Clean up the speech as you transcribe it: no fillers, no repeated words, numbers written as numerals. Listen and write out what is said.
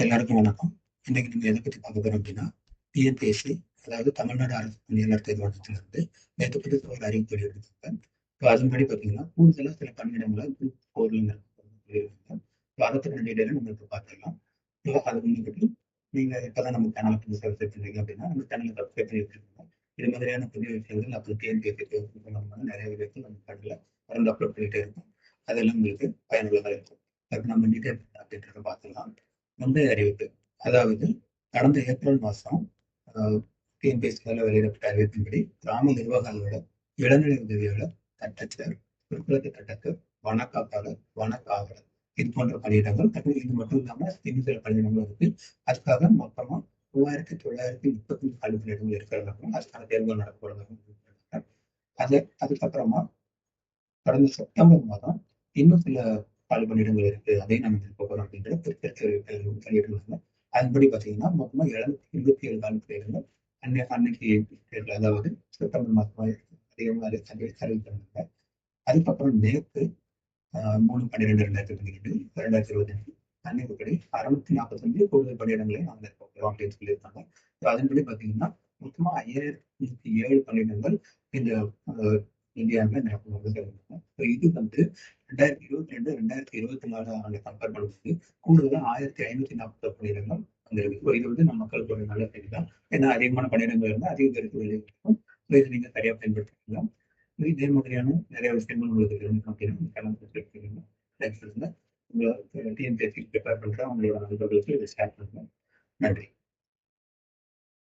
எல்லாருக்கும் வணக்கம். இன்னைக்கு நம்ம எதை பத்தி பார்க்க போறோம் அப்படின்னா, டிஎன்பிஎஸ்சி, அதாவது தமிழ்நாடு அரசு பணியாளர் தேர்வாணையத்திலிருந்து நேற்று புதுசா ஒரு அறிவிப்பு வெளியிட்டிருக்காங்க. அதன்படி பார்த்தீங்கன்னா, கூடுதலா சில பணியிடங்களை குரூப் 4ல சொல்லியிருக்காங்க. அதை பத்தின டீடைலை நம்ம இப்போ பார்த்துடலாம். அது முன்னாடி நீங்க இப்பதான் நம்ம சேனலை புதுசாக சப்ஸ்கிரைப் பண்றீங்க அப்படின்னா, நம்ம சேனலை சப்ஸ்கிரைப் பண்ணி வச்சிருக்கோம். இது மாதிரியான புதிய விஷயங்கள் அப்புறம் டிஎன்பிஎஸ்சி தேர்வு சம்பந்தமான நிறைய விஷயங்கள் நம்ம சேனல்ல தொடர்ந்து அப்லோட் பண்ணிட்டே இருக்கும். அதெல்லாம் உங்களுக்கு பயனுள்ளதாக இருக்கும். அதுக்கு நம்ம டீடைல் அப்படின்றத பார்த்துக்கலாம். முந்தைய அறிவிப்பு, அதாவது கடந்த ஏப்ரல் மாதம் டிஎன்பிஎஸ்சியால் வெளியிடப்பட்ட அறிவிப்பின்படி கிராம நிர்வாக அலுவலர், இளநிலை உதவியாளர், தட்டச்சர், பிற்படுத்த தட்டச்சர், வனக்காப்பாளர், வனக்காவலர் இது போன்ற பணியிடங்கள் இது மட்டும் இல்லாம இன்னும் சில பணியிடங்கள் இருக்கு. அதுக்காக மொத்தமா 3934 காலி பணியிடங்கள் இருக்கிறதாகவும் அதுக்கான தேர்வுகள் நடக்கப்படுறதாகவும் சொல்லியிருக்காங்க. அதுக்கப்புறமா கடந்த செப்டம்பர் மாதம் இன்னும் சில காலி பணியிடங்கள் இருக்கு, அதையும் நம்ம திருப்ப போறோம் அப்படின்ற வெளியிட்டிருந்தாங்க. அதன்படி பாத்தீங்கன்னா மொத்தமா 727 காலி பணியிடங்கள் அன்னைக்கு அதாவது செப்டம்பர் மாதம் அதிகமாக அறிவித்திருந்தாங்க. அதுக்கப்புறம் நேற்று 3/12/2022 2025 அன்னைக்குப்படி 645 கூடுதல் பணியிடங்களை நாங்கள் நிரப்ப போறோம் அப்படின்னு சொல்லியிருக்காங்க. அதன்படி பாத்தீங்கன்னா மொத்தமா 5007 பணியிடங்கள் இந்த இந்தியாவில் நிரப்பணும்னு சொல்லியிருக்காங்க. இது வந்து 2022 2024 ஆண்டு கம்பேர் பண்ணும்போது கூடுதலா 1540 பணியிடங்கள் வந்திருக்கு. இது வந்து நம்ம மக்களுக்கு ஒரு நல்ல செய்தி தான். ஏன்னா அதிகமான பணியிடங்கள் இருந்தால் அதிக பேருக்கு வேலை இருக்கும். இதை நீங்க சரியா பயன்படுத்திக்கலாம். இதே மாதிரியான நிறைய விஷயங்கள் உங்களுக்கு தெரியும் அப்படின்னா கிளம்பி லைஃப் இருந்தால் உங்களை டிஎன்பிஎஸ்சி ப்ரிப்பேர் பண்ற உங்களோட நண்பர்களுக்கு இதை ஷேர் பண்ணுங்க. நன்றி.